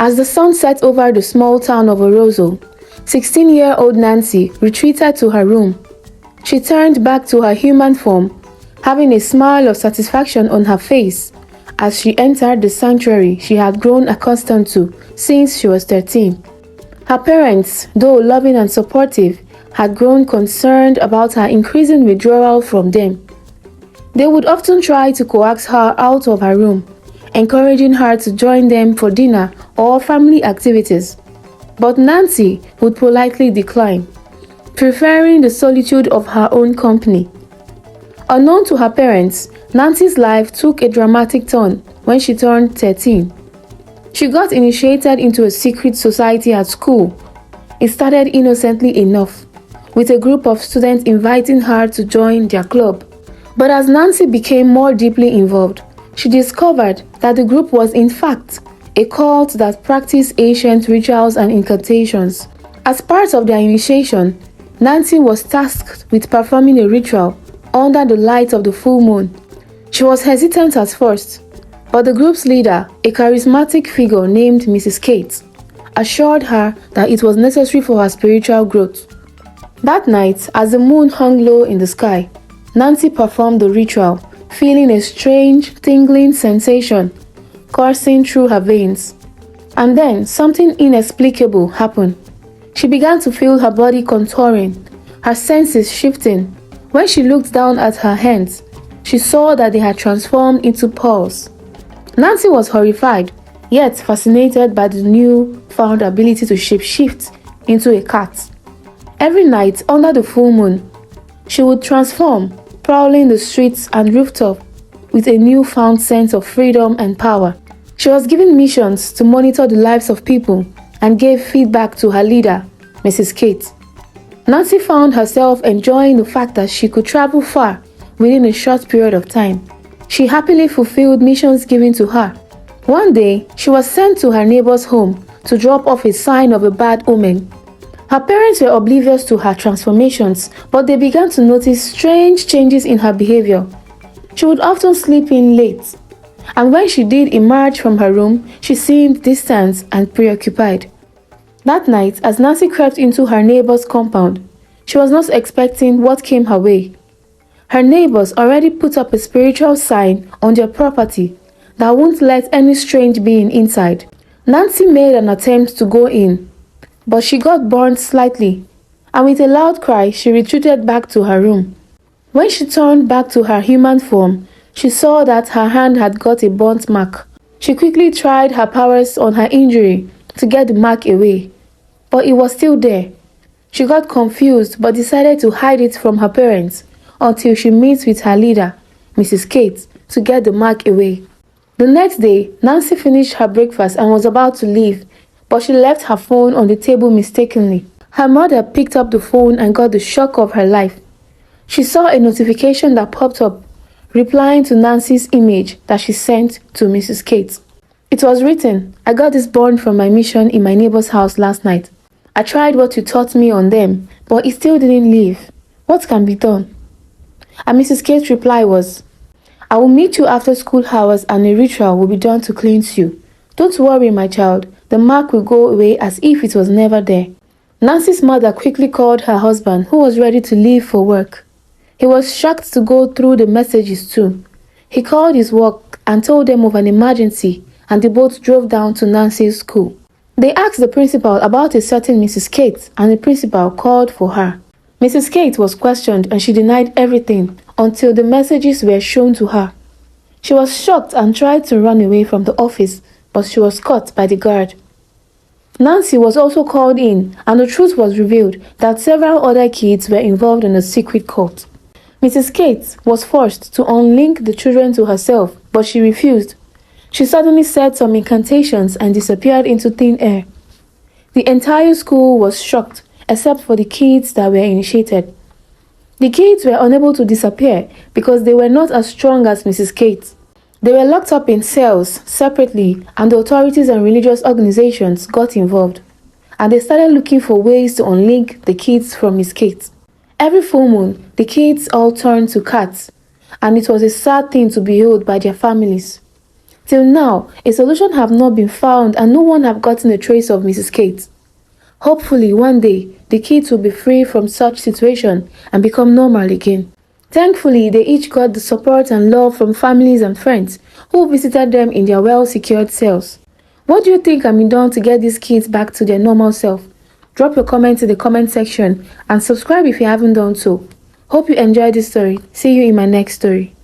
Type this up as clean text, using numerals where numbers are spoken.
As the sun set over the small town of Orozo, 16-year-old Nancy retreated to her room. She turned back to her human form, having a smile of satisfaction on her face as she entered the sanctuary she had grown accustomed to since she was 13. Her parents, though loving and supportive, had grown concerned about her increasing withdrawal from them. They would often try to coax her out of her room, encouraging her to join them for dinner or family activities. But Nancy would politely decline, preferring the solitude of her own company. Unknown to her parents, Nancy's life took a dramatic turn when she turned 13. She got initiated into a secret society at school. It started innocently enough, with a group of students inviting her to join their club. But as Nancy became more deeply involved, she discovered that the group was in fact a cult that practiced ancient rituals and incantations. As part of their initiation, Nancy was tasked with performing a ritual under the light of the full moon. She was hesitant at first, but the group's leader, a charismatic figure named Mrs. Kate, assured her that it was necessary for her spiritual growth. That night, as the moon hung low in the sky, Nancy performed the ritual, feeling a strange, tingling sensation coursing through her veins. And then something inexplicable happened. She began to feel her body contouring, her senses shifting. When she looked down at her hands, she saw that they had transformed into paws. Nancy was horrified, yet fascinated by the new-found ability to shapeshift into a cat. Every night, under the full moon, she would transform, prowling the streets and rooftop with a newfound sense of freedom and power. She was given missions to monitor the lives of people and gave feedback to her leader, Mrs. Kate. Nancy found herself enjoying the fact that she could travel far within a short period of time. She happily fulfilled missions given to her. One day, she was sent to her neighbor's home to drop off a sign of a bad omen. Her parents were oblivious to her transformations, but they began to notice strange changes in her behavior. She would often sleep in late, and when she did emerge from her room, she seemed distant and preoccupied. That night, as Nancy crept into her neighbor's compound, she was not expecting what came her way. Her neighbors already put up a spiritual sign on their property that won't let any strange being inside. Nancy made an attempt to go in, but she got burned slightly, and with a loud cry, she retreated back to her room. When she turned back to her human form, she saw that her hand had got a burnt mark. She quickly tried her powers on her injury to get the mark away, but it was still there. She got confused but decided to hide it from her parents until she meets with her leader, Mrs. Kate, to get the mark away. The next day, Nancy finished her breakfast and was about to leave, but she left her phone on the table mistakenly. Her mother picked up the phone and got the shock of her life. She saw a notification that popped up, replying to Nancy's image that she sent to Mrs. Kate. It was written, "I got this bone from my mission in my neighbor's house last night. I tried what you taught me on them, but it still didn't leave. What can be done?" And Mrs. Kate's reply was, "I will meet you after school hours and a ritual will be done to cleanse you. Don't worry, my child. The mark will go away as if it was never there." Nancy's mother quickly called her husband, who was ready to leave for work. He was shocked to go through the messages too. He called his work and told them of an emergency, and they both drove down to Nancy's school. They asked the principal about a certain Mrs. Kate, and the principal called for her. Mrs. Kate was questioned and she denied everything until the messages were shown to her. She was shocked and tried to run away from the office, but she was caught by the guard. Nancy was also called in, and the truth was revealed that several other kids were involved in a secret cult. Mrs. Kate was forced to unlink the children to herself, but she refused. She suddenly said some incantations and disappeared into thin air. The entire school was shocked, except for the kids that were initiated. The kids were unable to disappear because they were not as strong as Mrs. Kate. They were locked up in cells separately, and the authorities and religious organizations got involved, and they started looking for ways to unlink the kids from Miss Kate. Every full moon, the kids all turned to cats, and it was a sad thing to behold by their families. Till now, a solution have not been found and no one have gotten a trace of Mrs. Kate. Hopefully, one day, the kids will be free from such situation and become normal again. Thankfully, they each got the support and love from families and friends who visited them in their well-secured cells. What do you think can be done to get these kids back to their normal self? Drop your comments in the comment section and subscribe if you haven't done so. Hope you enjoyed this story. See you in my next story.